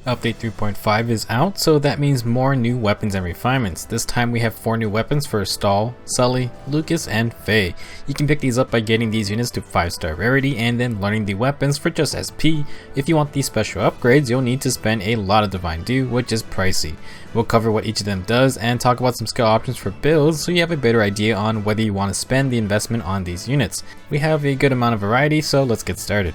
Update 3.5 is out, so that means more new weapons and refinements. This time we have 4 new weapons for Stahl, Sully, Lukas, and Faye. You can pick these up by getting these units to 5-star rarity and then learning the weapons for just SP. If you want these special upgrades, you'll need to spend a lot of Divine Dew, which is pricey. We'll cover what each of them does and talk about some skill options for builds so you have a better idea on whether you want to spend the investment on these units. We have a good amount of variety, so let's get started.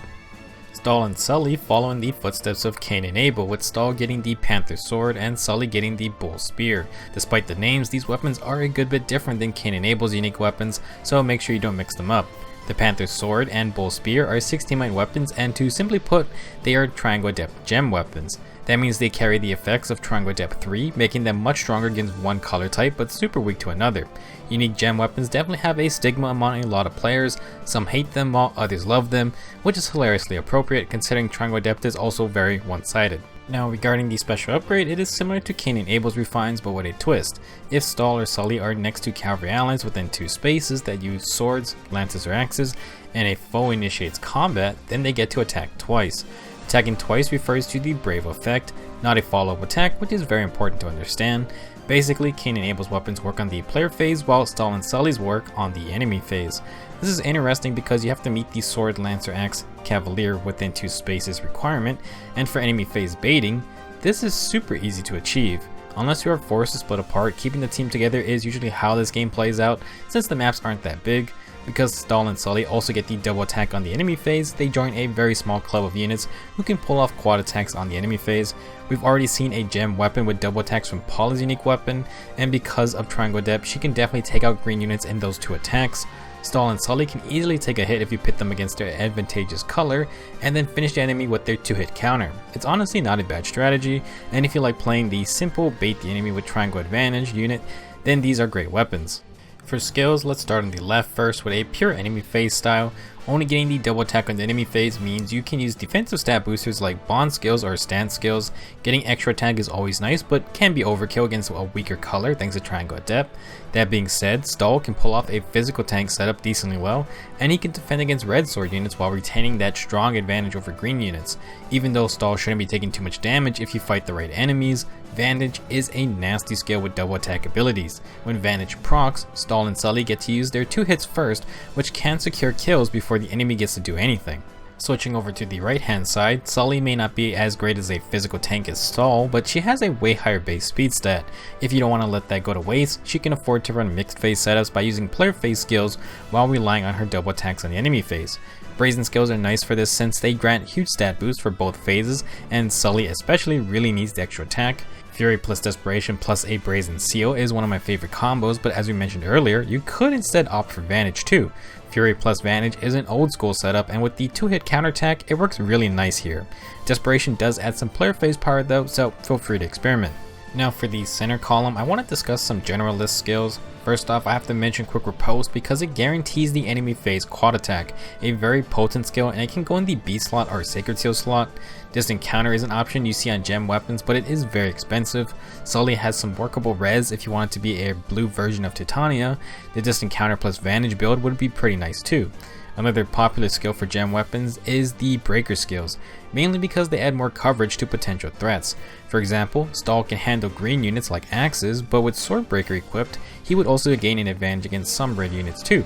Stahl and Sully follow in the footsteps of Cain and Abel, with Stahl getting the Panther Sword and Sully getting the Bull Spear. Despite the names, these weapons are a good bit different than Cain and Abel's unique weapons, so make sure you don't mix them up. The Panther Sword and Bull Spear are 16-mite weapons, and to simply put, they are Triangle Adept gem weapons. That means they carry the effects of Triangle Adept 3, making them much stronger against one color type but super weak to another. Unique gem weapons definitely have a stigma among a lot of players. Some hate them while others love them, which is hilariously appropriate considering Triangle Adept is also very one-sided. Now regarding the special upgrade, it is similar to Cain and Abel's refines but with a twist. If Stahl or Sully are next to cavalry allies within 2 spaces that use swords, lances, or axes, and a foe initiates combat, then they get to attack twice. Attacking twice refers to the Brave effect, not a follow-up attack, which is very important to understand. Basically, Cain and Abel's weapons work on the player phase while Stahl and Sully's work on the enemy phase. This is interesting because you have to meet the Sword, Lance, or Axe Cavalier within 2 spaces requirement, and for enemy phase baiting, this is super easy to achieve. Unless you are forced to split apart, keeping the team together is usually how this game plays out since the maps aren't that big. Because Stahl and Sully also get the double attack on the enemy phase, they join a very small club of units who can pull off quad attacks on the enemy phase. We've already seen a gem weapon with double attacks from Paula's unique weapon, and because of Triangle Adept, she can definitely take out green units in those 2 attacks. Stahl and Sully can easily take a hit if you pit them against their advantageous color, and then finish the enemy with their 2-hit counter. It's honestly not a bad strategy, and if you like playing the simple bait the enemy with triangle advantage unit, then these are great weapons. For skills, let's start on the left first with a pure enemy phase style. Only getting the double attack on the enemy phase means you can use defensive stat boosters like bond skills or stand skills. Getting extra attack is always nice, but can be overkill against a weaker color thanks to Triangle Adept. That being said, Stahl can pull off a physical tank setup decently well, and he can defend against red sword units while retaining that strong advantage over green units. Even though Stahl shouldn't be taking too much damage if you fight the right enemies, Vantage is a nasty skill with double attack abilities. When Vantage procs, Stahl and Sully get to use their 2 hits first, which can secure kills before the enemy gets to do anything. Switching over to the right hand side, Sully may not be as great as a physical tank as Stahl, but she has a way higher base speed stat. If you don't want to let that go to waste, she can afford to run mixed phase setups by using player phase skills while relying on her double attacks on the enemy phase. Brazen skills are nice for this since they grant huge stat boosts for both phases, and Sully especially really needs the extra attack. Fury plus Desperation plus a Brazen Seal is one of my favorite combos, but as we mentioned earlier, you could instead opt for Vantage too. Fury plus Vantage is an old school setup, and with the 2-hit counterattack, it works really nice here. Desperation does add some player phase power though, so feel free to experiment. Now for the center column, I want to discuss some generalist skills. First off, I have to mention Quick Riposte because it guarantees the enemy phase quad attack, a very potent skill, and it can go in the B slot or Sacred Seal slot. Distant Counter is an option you see on gem weapons, but it is very expensive. Sully has some workable res if you want it to be a blue version of Titania. The Distant Counter plus Vantage build would be pretty nice too. Another popular skill for gem weapons is the breaker skills, mainly because they add more coverage to potential threats. For example, Stahl can handle green units like axes, but with Swordbreaker equipped, he would also gain an advantage against some red units too.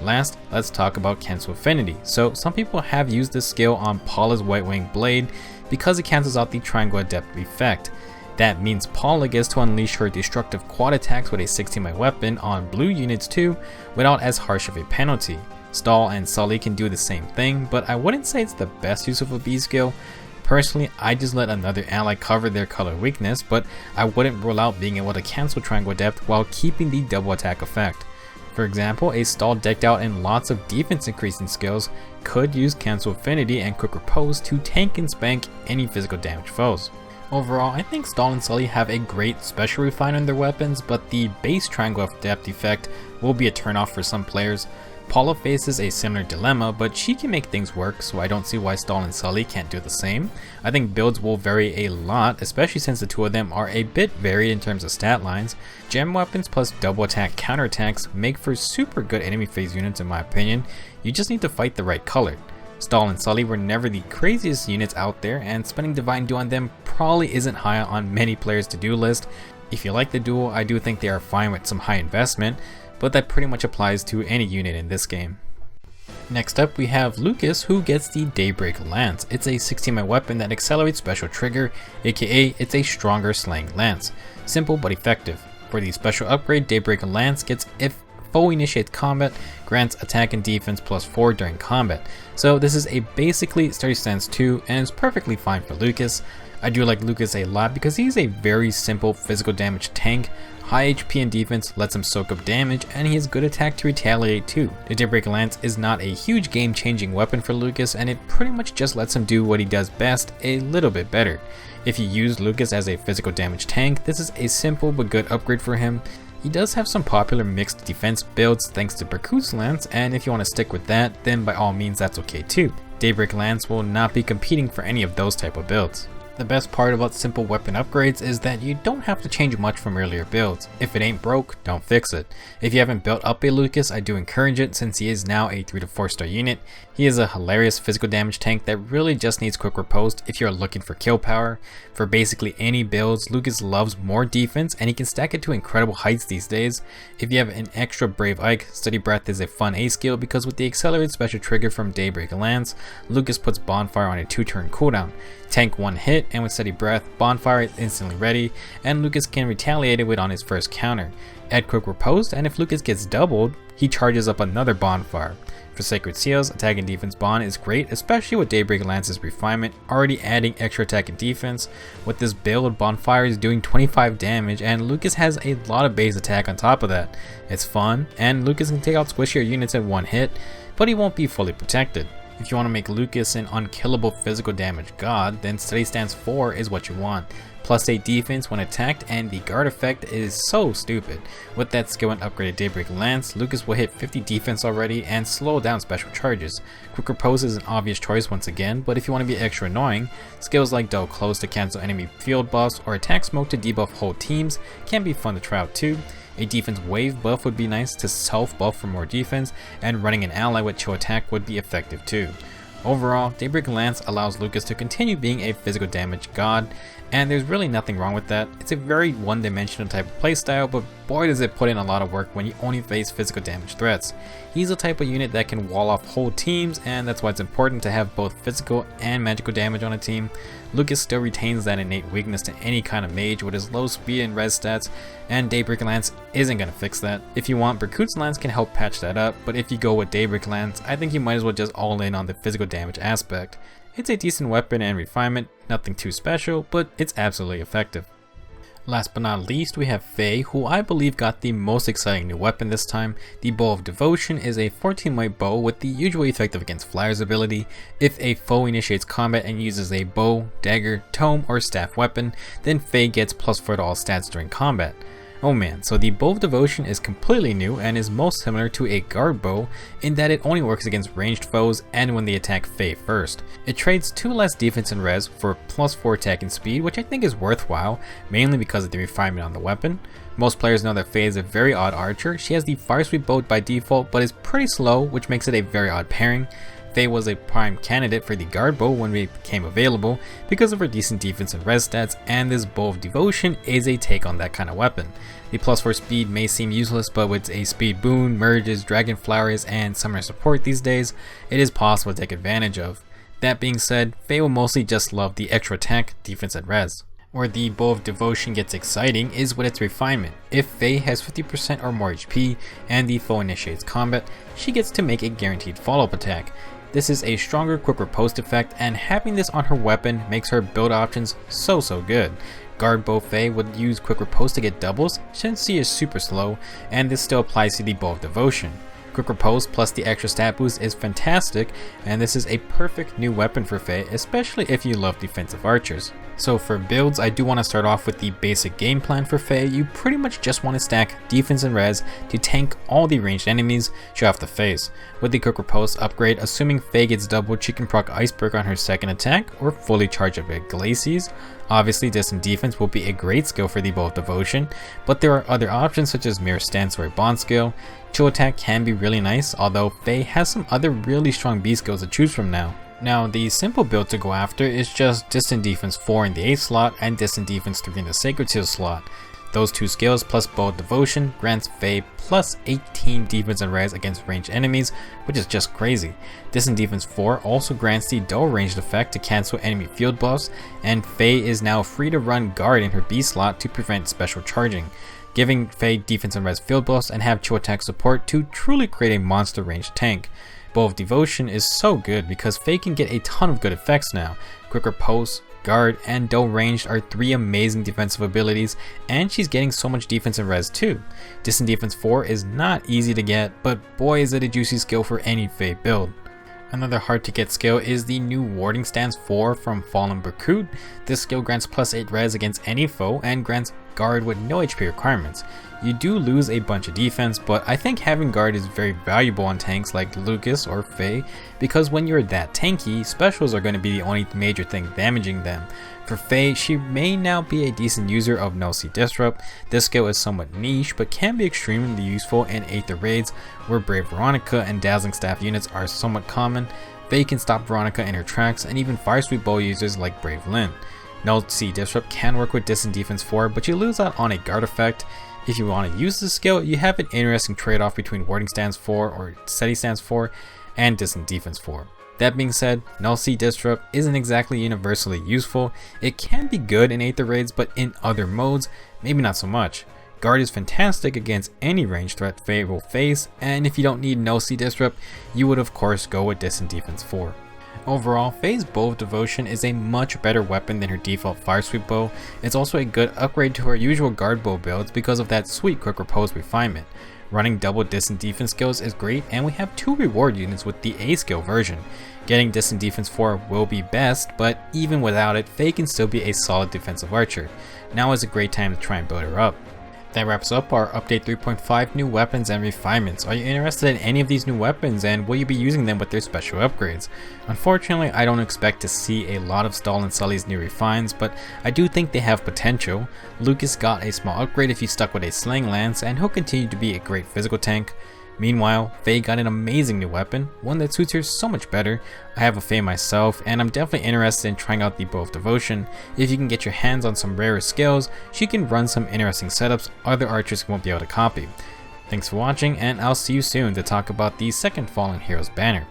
Last, let's talk about Cancel Affinity. So some people have used this skill on Paula's White Wing Blade because it cancels out the Triangle Adept effect. That means Paula gets to unleash her destructive quad attacks with a 16-mite weapon on blue units too, without as harsh of a penalty. Stahl and Sully can do the same thing, but I wouldn't say it's the best use of a B skill. Personally, I just let another ally cover their color weakness, but I wouldn't rule out being able to cancel Triangle Adept while keeping the double attack effect. For example, a Stahl decked out in lots of defense increasing skills could use Cancel Affinity and Quick Riposte to tank and spank any physical damage foes. Overall, I think Stahl and Sully have a great special refine on their weapons, but the base Triangle Adept effect will be a turnoff for some players. Paula faces a similar dilemma, but she can make things work, so I don't see why Stahl and Sully can't do the same. I think builds will vary a lot, especially since the 2 of them are a bit varied in terms of stat lines. Gem weapons plus double attack counterattacks make for super good enemy phase units in my opinion. You just need to fight the right color. Stahl and Sully were never the craziest units out there, and spending Divine Duo on them probably isn't high on many players' to-do list. If you like the duo, I do think they are fine with some high investment, but that pretty much applies to any unit in this game. Next up we have Lukas, who gets the Daybreak Lance. It's a 16-man weapon that accelerates special trigger, aka it's a stronger slaying lance. Simple but effective. For the special upgrade, Daybreak Lance gets if foe initiates combat, grants attack and defense +4 during combat. So this is a basically sturdy stance 2 and is perfectly fine for Lukas. I do like Lukas a lot because he's a very simple physical damage tank. High HP and defense lets him soak up damage, and he has good attack to retaliate too. The Daybreak Lance is not a huge game changing weapon for Lukas, and it pretty much just lets him do what he does best a little bit better. If you use Lukas as a physical damage tank, this is a simple but good upgrade for him. He does have some popular mixed defense builds thanks to Berkut's Lance, and if you want to stick with that, then by all means that's okay too. Daybreak Lance will not be competing for any of those type of builds. The best part about simple weapon upgrades is that you don't have to change much from earlier builds. If it ain't broke, don't fix it. If you haven't built up a Lukas, I do encourage it since he is now a 3 to 4 star unit. He is a hilarious physical damage tank that really just needs quick riposte if you're looking for kill power. For basically any builds, Lukas loves more defense and he can stack it to incredible heights these days. If you have an extra Brave Ike, Steady Breath is a fun A skill because with the accelerated special trigger from Daybreak Lance, Lukas puts Bonfire on a 2-turn cooldown. Tank 1 hit, and with Steady Breath, Bonfire is instantly ready, and Lukas can retaliate it with on his first counter. Add Quick Riposte, and if Lukas gets doubled, he charges up another Bonfire. For Sacred Seals, attack and defense bond is great, especially with Daybreak Lance's refinement, already adding extra attack and defense. With this build, Bonfire is doing 25 damage, and Lukas has a lot of base attack on top of that. It's fun, and Lukas can take out squishier units at one hit, but he won't be fully protected. If you want to make Lukas an unkillable physical damage god, then Steady Stance 4 is what you want. +8 defense when attacked, and the guard effect is so stupid. With that skill and upgraded Daybreak Lance, Lukas will hit 50 defense already and slow down special charges. Quick Riposte is an obvious choice once again, but if you want to be extra annoying, skills like Double Close to cancel enemy field buffs or Attack Smoke to debuff whole teams can be fun to try out too. A defense wave buff would be nice to self buff for more defense, and running an ally with chill attack would be effective too. Overall, Daybreak Lance allows Lukas to continue being a physical damage god, and there's really nothing wrong with that. It's a very one-dimensional type of playstyle, but boy does it put in a lot of work when you only face physical damage threats. He's the type of unit that can wall off whole teams, and that's why it's important to have both physical and magical damage on a team. Lukas still retains that innate weakness to any kind of mage with his low speed and res stats, and Daybreak Lance isn't going to fix that. If you want, Berkut's Lance can help patch that up, but if you go with Daybreak Lance, I think you might as well just all in on the physical damage aspect. It's a decent weapon and refinement, nothing too special, but it's absolutely effective. Last but not least, we have Faye, who I believe got the most exciting new weapon this time. The Bow of Devotion is a 14-weight bow with the usual effective against Flyer's ability. If a foe initiates combat and uses a bow, dagger, tome, or staff weapon, then Faye gets +4 to all stats during combat. Oh man, so the Bow of Devotion is completely new and is most similar to a guard bow in that it only works against ranged foes and when they attack Faye first. It trades 2 less defense and res for +4 attack and speed, which I think is worthwhile, mainly because of the refinement on the weapon. Most players know that Faye is a very odd archer. She has the Fire Sweep bow by default, but is pretty slow, which makes it a very odd pairing. Faye was a prime candidate for the guard bow when it became available because of her decent defense and res stats, and this Bow of Devotion is a take on that kind of weapon. The +4 speed may seem useless, but with a speed boon, merges, dragon flowers, and summoner support these days, it is possible to take advantage of. That being said, Faye will mostly just love the extra attack, defense, and res. Where the Bow of Devotion gets exciting is with its refinement. If Faye has 50% or more HP and the foe initiates combat, she gets to make a guaranteed follow-up attack. This is a stronger quick riposte effect, and having this on her weapon makes her build options so good. Guard bow Faye would use quick riposte to get doubles since she is super slow, and this still applies to the Bow of Devotion. Quick riposte plus the extra stat boost is fantastic, and this is a perfect new weapon for Faye, especially if you love defensive archers. So for builds, I do want to start off with the basic game plan for Faye. You pretty much just want to stack defense and res to tank all the ranged enemies she have to face. With the quick riposte upgrade, assuming Faye gets doubled, she can proc Iceberg on her second attack or fully charge up at Glacies. Obviously, distant defense will be a great skill for the Bow of Devotion, but there are other options such as Mirror Stance or a Bond skill. Chill attack can be really nice, although Faye has some other really strong B skills to choose from now. Now, the simple build to go after is just Distant Defense 4 in the A slot and Distant Defense 3 in the Sacred Seal slot. Those two skills plus Bow of Devotion grants Faye plus 18 defense and res against ranged enemies, which is just crazy. Distant Defense 4 also grants the dual ranged effect to cancel enemy field buffs, and Faye is now free to run guard in her B slot to prevent special charging, giving Faye defense and res field buffs and have chill attack support to truly create a monster ranged tank. Bow of Devotion is so good because Faye can get a ton of good effects now. Quick Riposte, Guard, and Dual Ranged are 3 amazing defensive abilities, and she's getting so much defense and res too. Distant Defense 4 is not easy to get, but boy is it a juicy skill for any Faye build. Another hard to get skill is the new Warding Stance 4 from Fallen Recruit. This skill grants plus 8 res against any foe and grants guard with no HP requirements. You do lose a bunch of defense, but I think having guard is very valuable on tanks like Lukas or Faye, because when you're that tanky, specials are going to be the only major thing damaging them. For Faye, she may now be a decent user of Null Sea Disrupt. This skill is somewhat niche, but can be extremely useful in Aether raids, where Brave Veronica and Dazzling Staff units are somewhat common. Faye can stop Veronica in her tracks, and even Fire Sweep Bow users like Brave Lyn. Null Sea Disrupt can work with Distant Defense 4, but you lose out on a guard effect. If you want to use this skill, you have an interesting trade-off between Warding Stance 4 or Steady Stance 4 and Distant Defense 4. That being said, Null Sea Disrupt isn't exactly universally useful. It can be good in Aether raids, but in other modes, maybe not so much. Guard is fantastic against any range threat Faye will face, and if you don't need Null Sea Disrupt, you would of course go with Distant Defense 4. Overall, Faye's Bow of Devotion is a much better weapon than her default Fire Sweep Bow. It's also a good upgrade to her usual guard bow builds because of that sweet quick riposte refinement. Running double distant defense skills is great, and we have 2 reward units with the A skill version. Getting Distant Defense 4 will be best, but even without it, Faye can still be a solid defensive archer. Now is a great time to try and build her up. That wraps up our update 3.5 new weapons and refinements. Are you interested in any of these new weapons, and will you be using them with their special upgrades? Unfortunately, I don't expect to see a lot of Stahl and Sully's new refines, but I do think they have potential. Lukas got a small upgrade if he stuck with a Sling Lance, and he'll continue to be a great physical tank. Meanwhile, Faye got an amazing new weapon, one that suits her so much better. I have a Faye myself, and I'm definitely interested in trying out the Bow of Devotion. If you can get your hands on some rarer skills, she can run some interesting setups other archers won't be able to copy. Thanks for watching, and I'll see you soon to talk about the second Fallen Heroes banner.